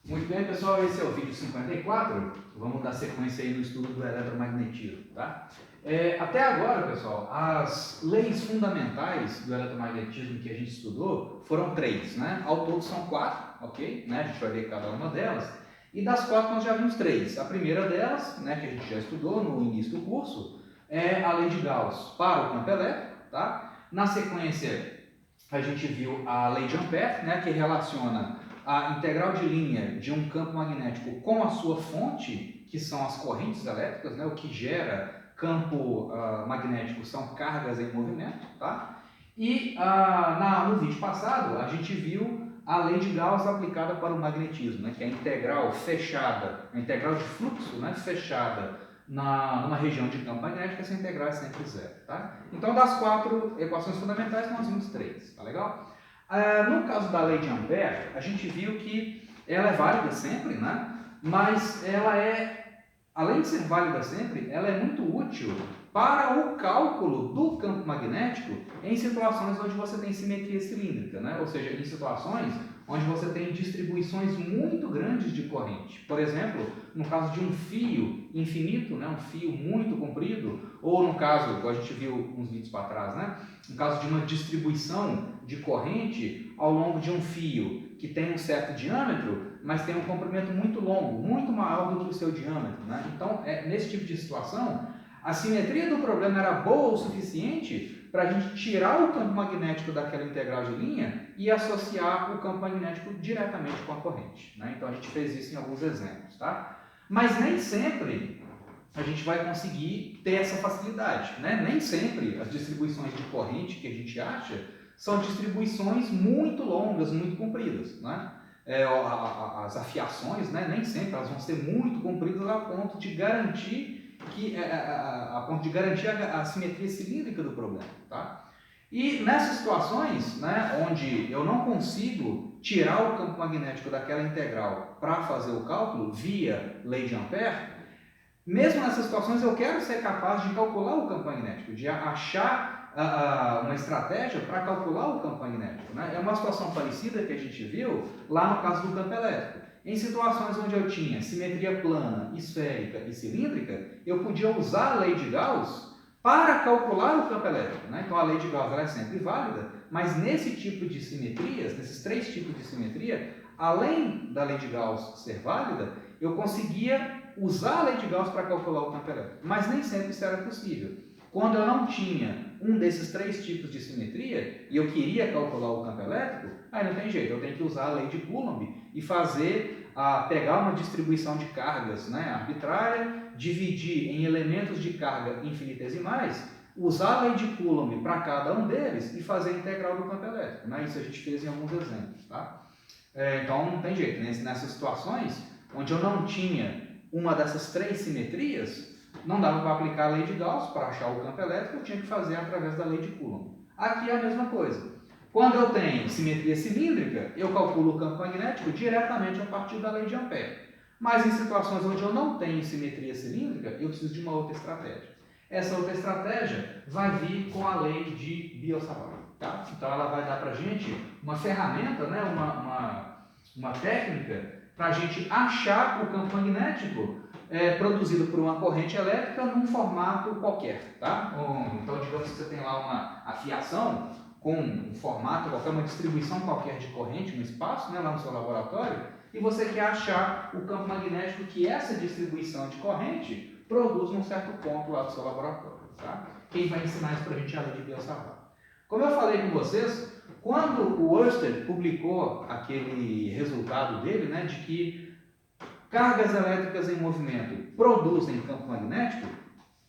Muito bem, pessoal, esse é o vídeo 54. Vamos dar sequência aí no estudo do eletromagnetismo, tá? Até agora, pessoal, as leis fundamentais do eletromagnetismo que a gente estudou foram 3, né? Ao todo são 4, ok? Né? A gente vai ver cada uma delas. E das 4 nós já vimos 3. A primeira delas, né, que a gente já estudou no início do curso, é a lei de Gauss para o campo elétrico, tá? Na sequência, a gente viu a lei de Ampère, né, que relaciona a integral de linha de um campo magnético com a sua fonte, que são as correntes elétricas, né, o que gera campo magnético são cargas em movimento, tá? E no vídeo passado a gente viu a lei de Gauss aplicada para o magnetismo, né, que é a integral fechada, a integral de fluxo, né, fechada numa região de campo magnético, essa integral é sempre zero, tá? Então, das 4 equações fundamentais, nós vimos 3, tá legal? No caso da lei de Ampère, a gente viu que ela é válida sempre, né? Mas ela além de ser válida sempre, ela é muito útil para o cálculo do campo magnético em situações onde você tem simetria cilíndrica, né? Ou seja, em situações onde você tem distribuições muito grandes de corrente. Por exemplo, no caso de um fio infinito, né? Um fio muito comprido, ou no caso, como a gente viu uns vídeos para trás, né? No caso de uma distribuição de corrente ao longo de um fio que tem um certo diâmetro, mas tem um comprimento muito longo, muito maior do que o seu diâmetro, né? Então, nesse tipo de situação, a simetria do problema era boa o suficiente para a gente tirar o campo magnético daquela integral de linha e associar o campo magnético diretamente com a corrente, né? Então, a gente fez isso em alguns exemplos, tá? Mas nem sempre a gente vai conseguir ter essa facilidade, né? Nem sempre as distribuições de corrente que a gente acha são distribuições muito longas, muito compridas, né? As afiações, né, nem sempre elas vão ser muito compridas a ponto de garantir a simetria cilíndrica do problema, tá? E nessas situações, né, onde eu não consigo tirar o campo magnético daquela integral para fazer o cálculo via lei de Ampère, mesmo nessas situações eu quero ser capaz de calcular o campo magnético, de achar uma estratégia para calcular o campo magnético, né? É uma situação parecida que a gente viu lá no caso do campo elétrico. Em situações onde eu tinha simetria plana, esférica e cilíndrica, eu podia usar a lei de Gauss para calcular o campo elétrico, né? Então a lei de Gauss ela é sempre válida, mas nesse tipo de simetrias, nesses 3 tipos de simetria, além da lei de Gauss ser válida, eu conseguia usar a lei de Gauss para calcular o campo elétrico, mas nem sempre isso era possível. Quando eu não tinha um desses 3 tipos de simetria e eu queria calcular o campo elétrico, aí não tem jeito, eu tenho que usar a lei de Coulomb e pegar uma distribuição de cargas, né, arbitrária, dividir em elementos de carga infinitesimais, usar a lei de Coulomb para cada um deles e fazer a integral do campo elétrico, né? Isso a gente fez em alguns exemplos, tá? Então não tem jeito, nessas situações onde eu não tinha uma dessas 3 simetrias, não dava para aplicar a lei de Gauss para achar o campo elétrico, eu tinha que fazer através da lei de Coulomb. Aqui é a mesma coisa. Quando eu tenho simetria cilíndrica, eu calculo o campo magnético diretamente a partir da lei de Ampère. Mas em situações onde eu não tenho simetria cilíndrica, eu preciso de uma outra estratégia. Essa outra estratégia vai vir com a lei de Biot-Savart, tá? Então ela vai dar para a gente uma ferramenta, né? uma técnica para a gente achar o campo magnético produzido por uma corrente elétrica num formato qualquer, tá? Então, digamos que você tem lá uma afiação com um formato qualquer, uma distribuição qualquer de corrente no espaço, né, lá no seu laboratório, e você quer achar o campo magnético que essa distribuição de corrente produz num certo ponto lá do seu laboratório, tá? Quem vai ensinar isso para a gente é a lei de Biot-Savart. Como eu falei com vocês, quando o Ørsted publicou aquele resultado dele, né, de que cargas elétricas em movimento produzem campo magnético,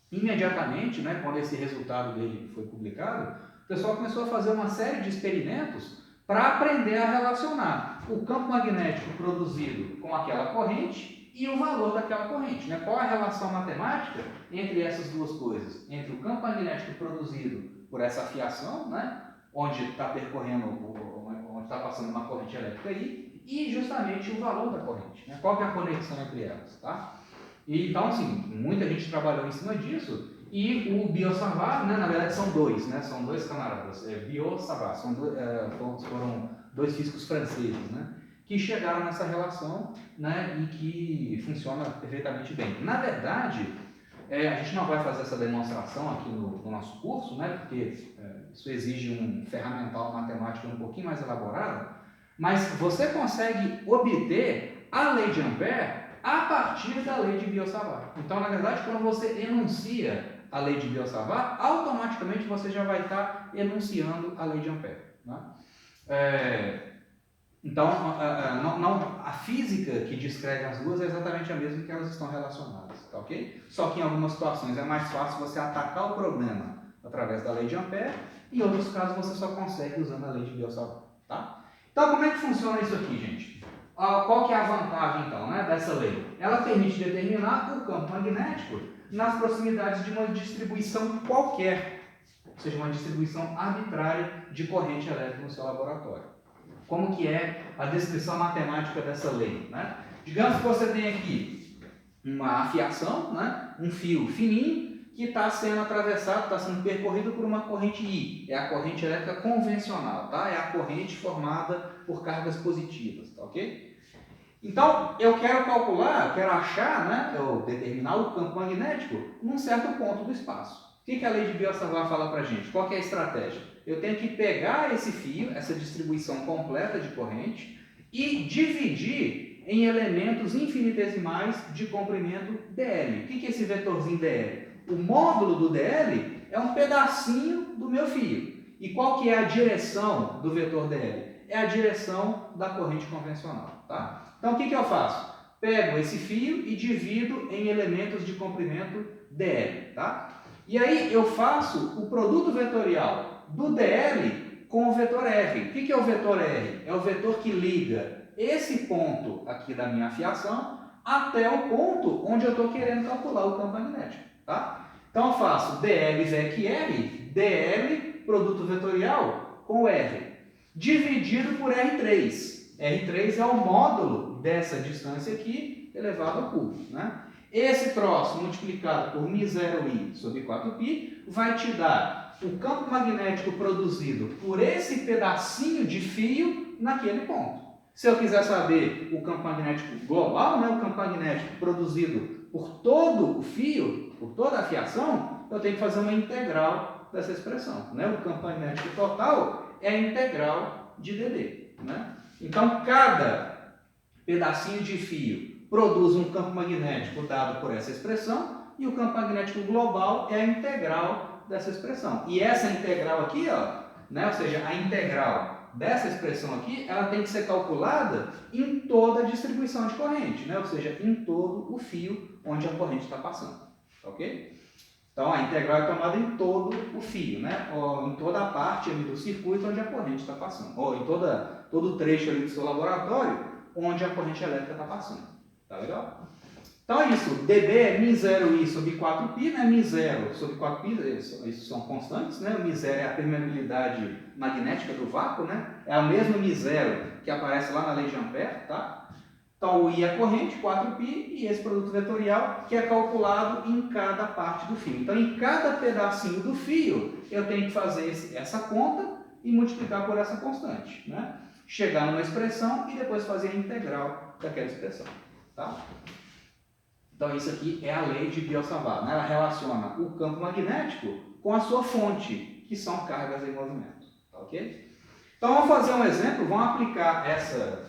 imediatamente, né, quando esse resultado dele foi publicado, o pessoal começou a fazer uma série de experimentos para aprender a relacionar o campo magnético produzido com aquela corrente e o valor daquela corrente, né? Qual a relação matemática entre essas duas coisas? Entre o campo magnético produzido por essa afiação, né, onde está passando uma corrente elétrica aí, e justamente o valor da corrente, né? Qual que é a conexão entre elas, tá? E, então, assim, muita gente trabalhou em cima disso, e o Biot-Savart, né, na verdade são 2, né? São 2 camaradas, Biot-Savart, foram 2 físicos franceses, né? que chegaram nessa relação, né, e que funciona perfeitamente bem. Na verdade, a gente não vai fazer essa demonstração aqui no nosso curso, né, porque isso exige um ferramental matemático um pouquinho mais elaborado, mas você consegue obter a lei de Ampère a partir da lei de Biot-Savart. Então, na verdade, quando você enuncia a lei de Biot-Savart, automaticamente você já vai estar enunciando a lei de Ampère. Né? Então, a física que descreve as duas é exatamente a mesma, que elas estão relacionadas, tá ok? Só que em algumas situações é mais fácil você atacar o problema através da lei de Ampère, e em outros casos você só consegue usando a lei de Biot-Savart, tá? Então, como é que funciona isso aqui, gente? Qual que é a vantagem, então, né, dessa lei? Ela permite determinar o campo magnético nas proximidades de uma distribuição qualquer, ou seja, uma distribuição arbitrária de corrente elétrica no seu laboratório. Como que é a descrição matemática dessa lei? Né? Digamos que você tem aqui uma afiação, né, um fio fininho, que está sendo atravessado, está sendo percorrido por uma corrente I. É a corrente elétrica convencional, tá? É a corrente formada por cargas positivas, tá ok? Então, eu quero calcular, eu quero achar, né, eu determinar o campo magnético num certo ponto do espaço. O que a lei de Biot-Savart fala para a gente? Qual que é a estratégia? Eu tenho que pegar esse fio, essa distribuição completa de corrente, e dividir em elementos infinitesimais de comprimento dl. O que é esse vetorzinho dl? O módulo do dl é um pedacinho do meu fio. E qual que é a direção do vetor dl? É a direção da corrente convencional. Tá? Então, o que eu faço? Pego esse fio e divido em elementos de comprimento dl. Tá? E aí eu faço o produto vetorial do dl com o vetor R. O que é o vetor R? É o vetor que liga esse ponto aqui da minha afiação até o ponto onde eu estou querendo calcular o campo magnético. Tá? Então eu faço dl VEC R, dl produto vetorial com R, dividido por R3. R3 é o módulo dessa distância aqui elevado ao cubo. Né? Esse troço multiplicado por μ0i sobre 4π vai te dar o campo magnético produzido por esse pedacinho de fio naquele ponto. Se eu quiser saber o campo magnético global, né, o campo magnético produzido por todo o fio, por toda a fiação, eu tenho que fazer uma integral dessa expressão. Né? O campo magnético total é a integral de dB. Né? Então, cada pedacinho de fio produz um campo magnético dado por essa expressão, e o campo magnético global é a integral dessa expressão. E essa integral aqui, ó, né, ou seja, a integral dessa expressão aqui, ela tem que ser calculada em toda a distribuição de corrente, né, ou seja, em todo o fio onde a corrente está passando. Ok? Então, a integral é tomada em todo o fio, né, ou em toda a parte ali do circuito onde a corrente está passando, ou em todo o trecho ali do seu laboratório onde a corrente elétrica está passando. Tá legal? Então é isso, dB é μ0i sobre 4π, né? μ0 sobre 4π, isso são constantes, né? O μ0 é a permeabilidade magnética do vácuo, né? É a mesma μ0 que aparece lá na lei de Ampère, tá? Então o I é a corrente, 4π, e esse produto vetorial que é calculado em cada parte do fio. Então em cada pedacinho do fio eu tenho que fazer essa conta e multiplicar por essa constante, né? Chegar numa expressão e depois fazer a integral daquela expressão, tá? Então, isso aqui é a lei de Biot-Savart, né? Ela relaciona o campo magnético com a sua fonte, que são cargas em movimento. Tá ok? Então, vamos fazer um exemplo, vamos aplicar essa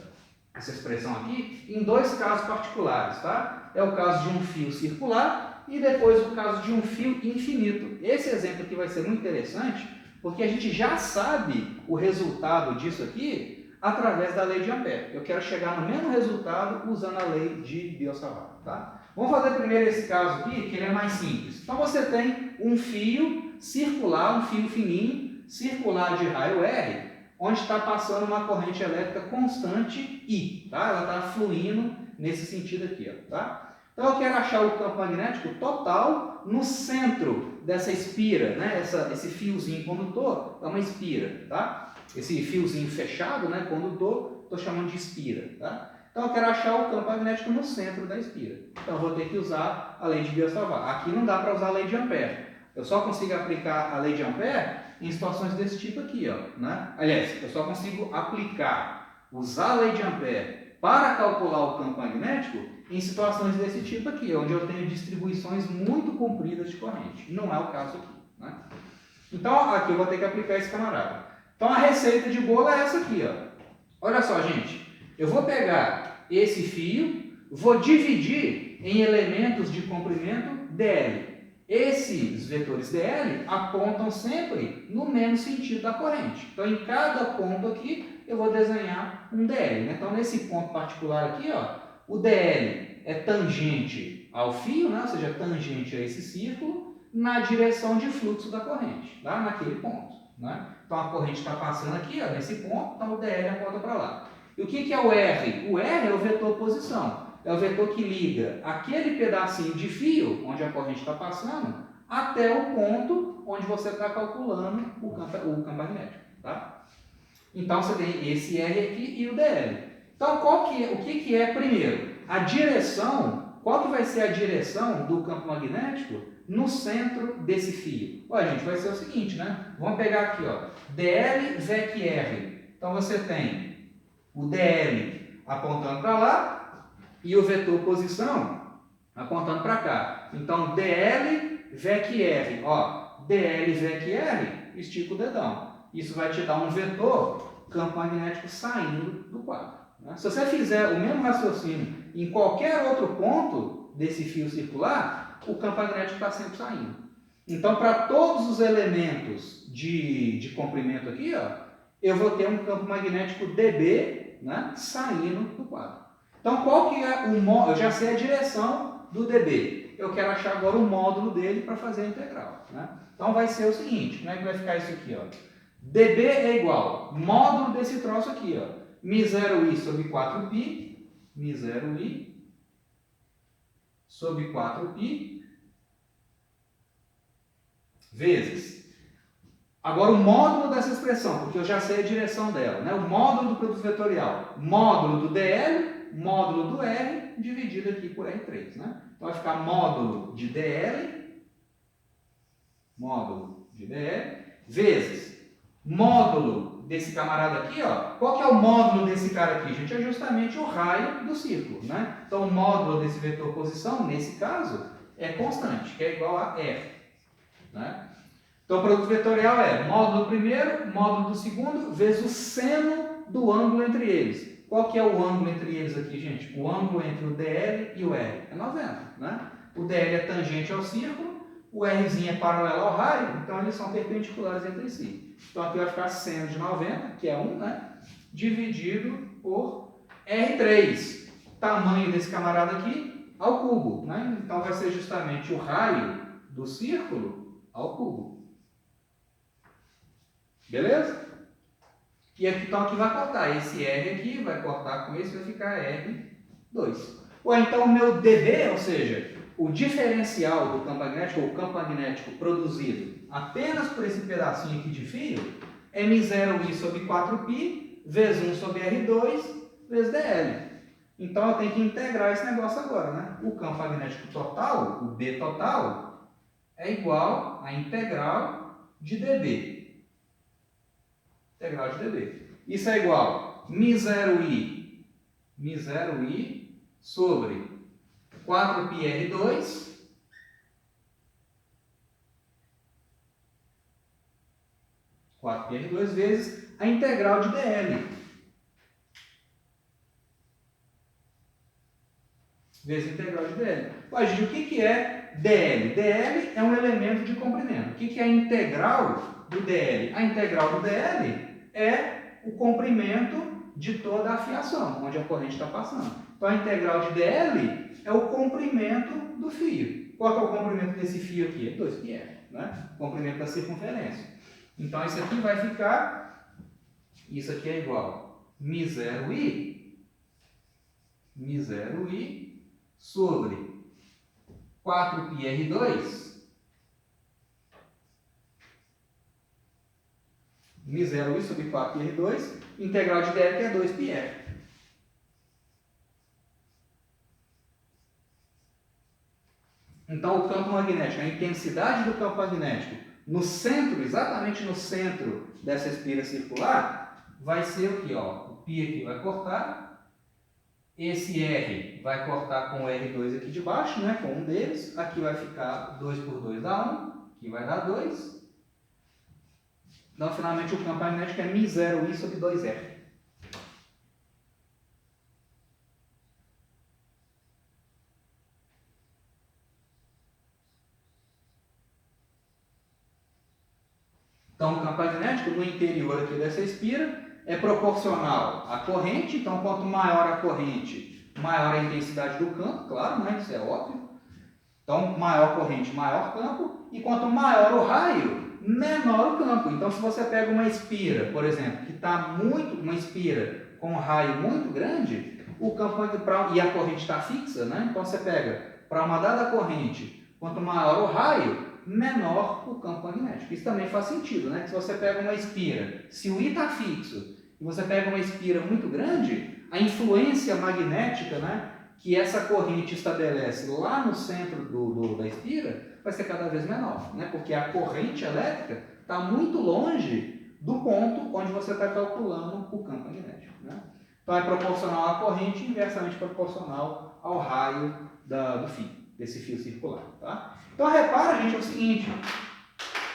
expressão aqui em dois casos particulares. Tá? É o caso de um fio circular e depois o caso de um fio infinito. Esse exemplo aqui vai ser muito interessante, porque a gente já sabe o resultado disso aqui através da lei de Ampère. Eu quero chegar no mesmo resultado usando a lei de Biot-Savart. Tá? Vamos fazer primeiro esse caso aqui, que ele é mais simples. Então você tem um fio circular, um fio fininho, circular de raio R, onde está passando uma corrente elétrica constante I. Tá? Ela está fluindo nesse sentido aqui. Ó, tá? Então eu quero achar o campo magnético total no centro dessa espira. Né? Esse fiozinho condutor é uma espira. Tá? Esse fiozinho fechado, né, condutor, estou chamando de espira. Tá? Então eu quero achar o campo magnético no centro da espira. Então eu vou ter que usar a lei de Biot-Savart. Aqui não dá para usar a lei de Ampère. Eu só consigo aplicar a lei de Ampère em situações desse tipo aqui. Ó, né? Aliás, eu só consigo aplicar usar a lei de Ampère para calcular o campo magnético em situações desse tipo aqui, onde eu tenho distribuições muito compridas de corrente. Não é o caso aqui, né? Então, aqui eu vou ter que aplicar esse camarada. Então, a receita de bolo é essa aqui, ó. Olha só, gente. Eu vou pegar esse fio, vou dividir em elementos de comprimento dl. Esses vetores dl apontam sempre no mesmo sentido da corrente. Então, em cada ponto aqui, eu vou desenhar um dl, né? Então, nesse ponto particular aqui, ó, o dl é tangente ao fio, né? Ou seja, tangente a esse círculo, na direção de fluxo da corrente, tá? Naquele ponto, né? Então, a corrente está passando aqui, ó, nesse ponto, então o dl aponta para lá. E o que é o R? O R é o vetor posição. É o vetor que liga aquele pedacinho de fio, onde a corrente está passando, até o ponto onde você está calculando o campo magnético. Tá? Então, você tem esse R aqui e o DL. Então, o que é primeiro? A direção, qual que vai ser a direção do campo magnético no centro desse fio? Olha, gente, vai ser o seguinte, né? Vamos pegar aqui, ó, DL, VEC, R. Então, você tem o DL apontando para lá e o vetor posição apontando para cá. Então, DL, VEC, R. Ó, DL, VEC, R, estica o dedão. Isso vai te dar um vetor campo magnético saindo do quadro. Né? Se você fizer o mesmo raciocínio em qualquer outro ponto desse fio circular, o campo magnético está sempre saindo. Então, para todos os elementos de comprimento aqui, ó, eu vou ter um campo magnético dB, né, saindo do quadro. Então, qual que é o módulo? Eu já sei a direção do dB. Eu quero achar agora o módulo dele para fazer a integral. Né? Então, vai ser o seguinte, como é que vai ficar isso aqui? Ó? dB é igual, módulo desse troço aqui, ó, μ0i sobre 4π, μ0i sobre 4π, vezes. Agora o módulo dessa expressão, porque eu já sei a direção dela, né? O módulo do produto vetorial, módulo do dl, módulo do r, dividido aqui por r3, né? Então vai ficar módulo de dl, vezes módulo desse camarada aqui, ó. Qual que é o módulo desse cara aqui, gente? É justamente o raio do círculo, né? Então o módulo desse vetor posição, nesse caso, é constante, que é igual a r, né? Então, o produto vetorial é módulo do primeiro, módulo do segundo, vezes o seno do ângulo entre eles. Qual que é o ângulo entre eles aqui, gente? O ângulo entre o DL e o R é 90, né? O DL é tangente ao círculo, o Rzinho é paralelo ao raio, então eles são perpendiculares entre si. Então, aqui vai ficar seno de 90, que é 1, né? Dividido por R3, tamanho desse camarada aqui, ao cubo, né? Então, vai ser justamente o raio do círculo ao cubo. Beleza? E aqui, então aqui vai cortar esse R aqui, vai cortar com esse, vai ficar R2. Ou então o meu dB, ou seja, o diferencial do campo magnético, ou o campo magnético produzido apenas por esse pedacinho aqui de fio, é μ0i sobre 4π, vezes 1 sobre R2, vezes dl. Então eu tenho que integrar esse negócio agora, né? O campo magnético total, o B total, é igual a integral de dB. Integral de dB. Isso é igual a μ0i sobre 4πr2 vezes a integral de dl. Vezes a integral de dl. Mas, o que é dl? dl é um elemento de comprimento. O que é a integral do dl? A integral do dl é o comprimento de toda a fiação, onde a corrente está passando. Então, a integral de dl é o comprimento do fio. Qual é o comprimento desse fio aqui? É 2πr, né? O comprimento da circunferência. Então, isso aqui vai ficar, isso aqui é igual a μ0i sobre 4πr2 μ0i sobre 4πr2, integral de dl que é 2πr. Então, o campo magnético, a intensidade do campo magnético no centro, exatamente no centro dessa espira circular, vai ser o que? Ó, Pi aqui vai cortar, esse R vai cortar com o R2 aqui de baixo, né, com um deles, aqui vai ficar 2 por 2 dá 1, aqui vai dar 2. Então, finalmente, o campo magnético é μ0i sobre 2R. Então, o campo magnético no interior aqui dessa espira é proporcional à corrente. Então, quanto maior a corrente, maior a intensidade do campo, claro, né? Isso é óbvio. Então, maior corrente, maior campo. E quanto maior o raio, menor o campo. Então, se você pega uma espira, por exemplo, que está uma espira com um raio muito grande, o campo e a corrente está fixa, né? Então, você pega para uma dada corrente, quanto maior o raio, menor o campo magnético. Isso também faz sentido, né? Se você pega uma espira, se o I está fixo, e você pega uma espira muito grande, a influência magnética, né, que essa corrente estabelece lá no centro da espira vai ser cada vez menor, né? Porque a corrente elétrica está muito longe do ponto onde você está calculando o campo magnético, né? Então é proporcional à corrente e inversamente proporcional ao raio do fio, desse fio circular, tá? Então, repara, gente, é o seguinte,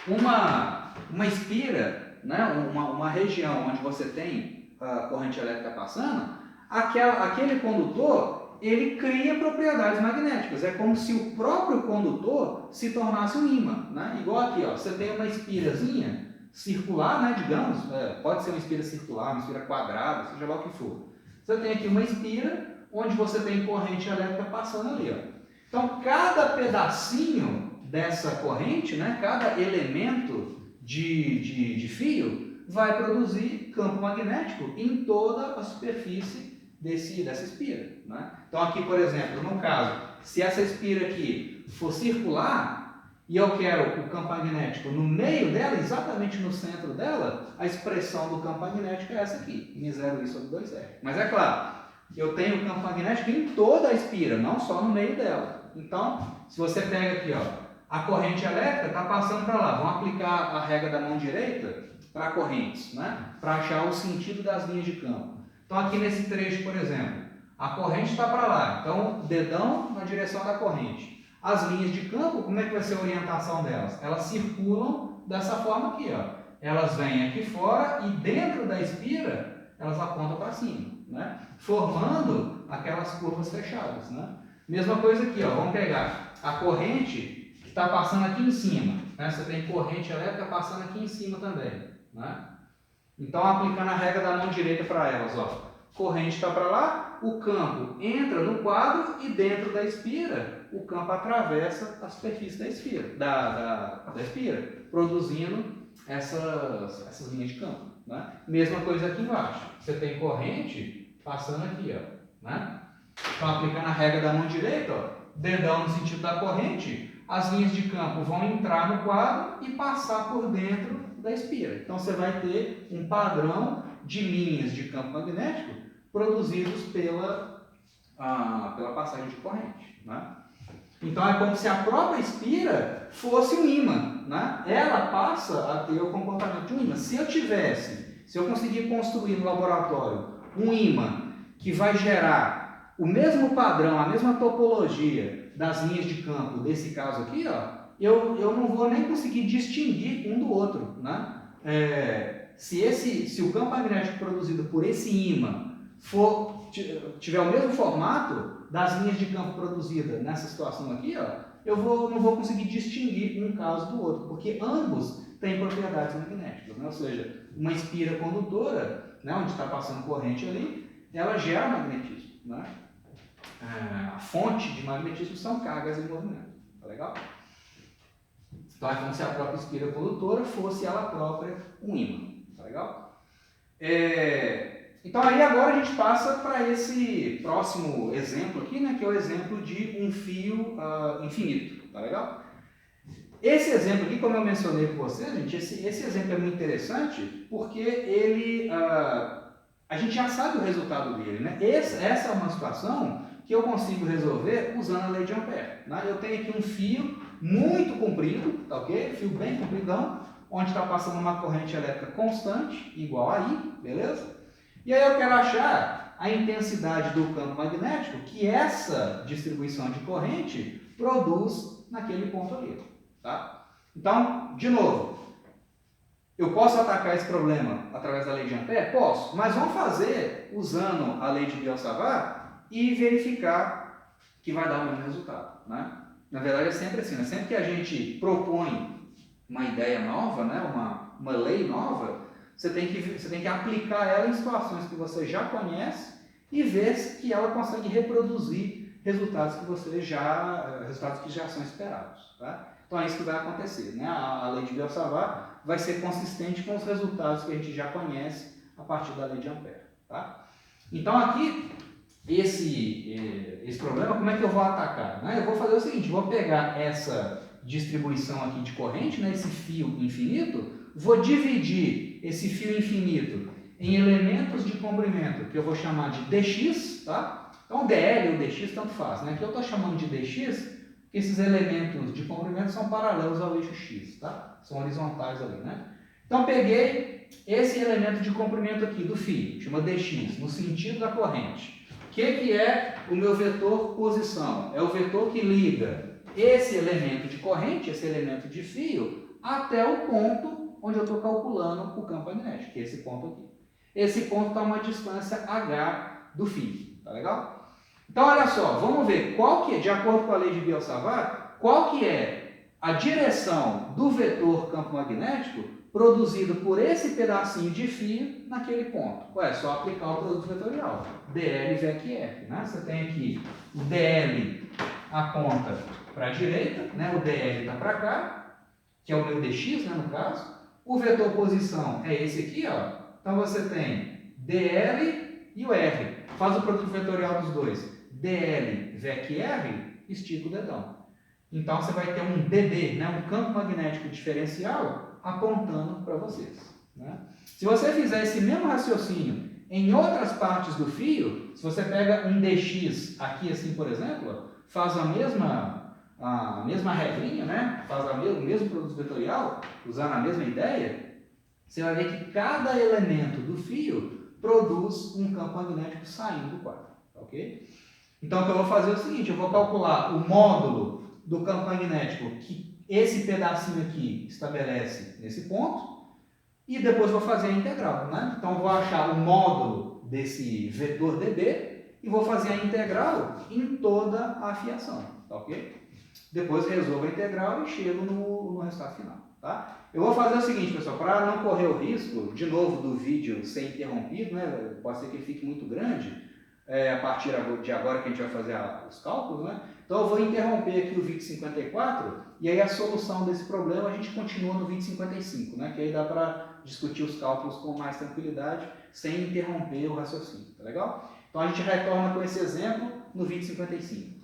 uma espira, né, uma região onde você tem a corrente elétrica passando, aquele condutor, ele cria propriedades magnéticas. É como se o próprio condutor se tornasse um ímã, né? Igual aqui, ó, você tem uma espirazinha circular, né, digamos, pode ser uma espira circular, uma espira quadrada, seja lá o que for. Você tem aqui uma espira onde você tem corrente elétrica passando ali, ó. Então, cada pedacinho dessa corrente, né, cada elemento de fio, vai produzir campo magnético em toda a superfície dessa espira, né? Então, aqui, por exemplo, no caso, se essa espira aqui for circular e eu quero o campo magnético no meio dela, exatamente no centro dela, a expressão do campo magnético é essa aqui, μ0i sobre 2R. Mas é claro, eu tenho o campo magnético em toda a espira, não só no meio dela. Então, se você pega aqui, ó, a corrente elétrica está passando para lá. Vamos aplicar a regra da mão direita para correntes, né? Para achar o sentido das linhas de campo. Então, aqui nesse trecho, por exemplo, a corrente está para lá. Então, dedão na direção da corrente. As linhas de campo, como é que vai ser a orientação delas? Elas circulam dessa forma aqui, ó. Elas vêm aqui fora e dentro da espira, elas apontam para cima, né? Formando aquelas curvas fechadas, né? Mesma coisa aqui, ó, vamos pegar a corrente que está passando aqui em cima, né? Você tem corrente elétrica passando aqui em cima também, né? Então, aplicando a regra da mão direita para elas, ó, corrente está para lá, o campo entra no quadro e dentro da espira, o campo atravessa a superfície da espira, da espira, produzindo essas linhas de campo, né? Mesma coisa aqui embaixo, você tem corrente passando aqui, ó, né? Então, aplicando a regra da mão direita, ó, dedão no sentido da corrente, as linhas de campo vão entrar no quadro e passar por dentro da espira. Então, você vai ter um padrão de linhas de campo magnético produzidos pela passagem de corrente, né? Então, é como se a própria espira fosse um ímã, né? Ela passa a ter o comportamento de um ímã. Se eu conseguir construir no laboratório um ímã que vai gerar o mesmo padrão, a mesma topologia das linhas de campo desse caso aqui, ó, eu não vou nem conseguir distinguir um do outro, né? Se o campo magnético produzido por esse ímã tiver o mesmo formato das linhas de campo produzidas nessa situação aqui, ó, não vou conseguir distinguir um caso do outro, porque ambos têm propriedades magnéticas, né? Ou seja, uma espira condutora, né, onde está passando corrente ali, ela gera magnetismo, né? A fonte de magnetismo são cargas em movimento, tá legal? Então é como se a própria espira condutora fosse ela própria um ímã, tá legal? Então aí agora a gente passa para esse próximo exemplo aqui, né, que é o exemplo de um fio infinito, tá legal? Esse exemplo aqui, como eu mencionei com vocês, gente, esse exemplo é muito interessante porque ele, a gente já sabe o resultado dele, né? Essa é uma situação que eu consigo resolver usando a lei de Ampère, né? Eu tenho aqui um fio muito comprido, tá ok? Fio bem compridão, onde está passando uma corrente elétrica constante, igual a I, beleza? E aí eu quero achar a intensidade do campo magnético que essa distribuição de corrente produz naquele ponto ali. Tá? Então, de novo, eu posso atacar esse problema através da lei de Ampère? Posso, mas vamos fazer usando a lei de Biot-Savart e verificar que vai dar o mesmo resultado. Né? Na verdade é sempre assim, né? Sempre que a gente propõe uma ideia nova, né? uma lei nova, você tem que aplicar ela em situações que você já conhece e ver que ela consegue reproduzir resultados que já são esperados. Tá? Então é isso que vai acontecer. Né? A lei de Biot-Savart vai ser consistente com os resultados que a gente já conhece a partir da lei de Ampère. Tá? Então aqui, esse problema, como é que eu vou atacar? Né? Eu vou fazer o seguinte, vou pegar essa distribuição aqui de corrente, né, esse fio infinito, vou dividir esse fio infinito em elementos de comprimento que eu vou chamar de dx, tá? Então dl ou dx tanto faz, né? Que eu estou chamando de dx, porque esses elementos de comprimento são paralelos ao eixo x, tá? São horizontais ali, né? Então peguei esse elemento de comprimento aqui do fio, chama dx, no sentido da corrente. O que é o meu vetor posição? É o vetor que liga esse elemento de corrente, esse elemento de fio, até o ponto onde eu estou calculando o campo magnético, que é esse ponto aqui. Esse ponto está a uma distância h do fio, tá legal? Então, olha só, vamos ver qual que é, de acordo com a lei de Biot-Savart, qual que é a direção do vetor campo magnético produzido por esse pedacinho de fio naquele ponto. É só aplicar o produto vetorial, dl vec né? Você tem aqui o dl aponta para a direita, né? O dl está para cá, que é o meu dx, né, no caso. O vetor posição é esse aqui, ó. Então você tem dl e o r. Faz o produto vetorial dos dois. dl vec r, estica o dedão. Então você vai ter um dB, né, um campo magnético diferencial apontando para vocês. Né? Se você fizer esse mesmo raciocínio em outras partes do fio, se você pega um dx aqui assim, por exemplo, faz a mesma regrinha, né? Faz o mesmo produto vetorial, usando a mesma ideia, você vai ver que cada elemento do fio produz um campo magnético saindo do quadro. Ok? Então o que eu vou fazer é o seguinte, eu vou calcular o módulo do campo magnético que esse pedacinho aqui estabelece nesse ponto e depois vou fazer a integral. Né? Então eu vou achar o módulo desse vetor dB e vou fazer a integral em toda a fiação. Tá ok? Depois resolvo a integral e chego no resultado final. Tá? Eu vou fazer o seguinte, pessoal, para não correr o risco, de novo, do vídeo ser interrompido, né? Pode ser que ele fique muito grande, a partir de agora que a gente vai fazer os cálculos, né? Então eu vou interromper aqui o vídeo 54 e aí a solução desse problema a gente continua no vídeo 55, né? Que aí dá para discutir os cálculos com mais tranquilidade, sem interromper o raciocínio, tá legal? Então a gente retorna com esse exemplo no vídeo 55.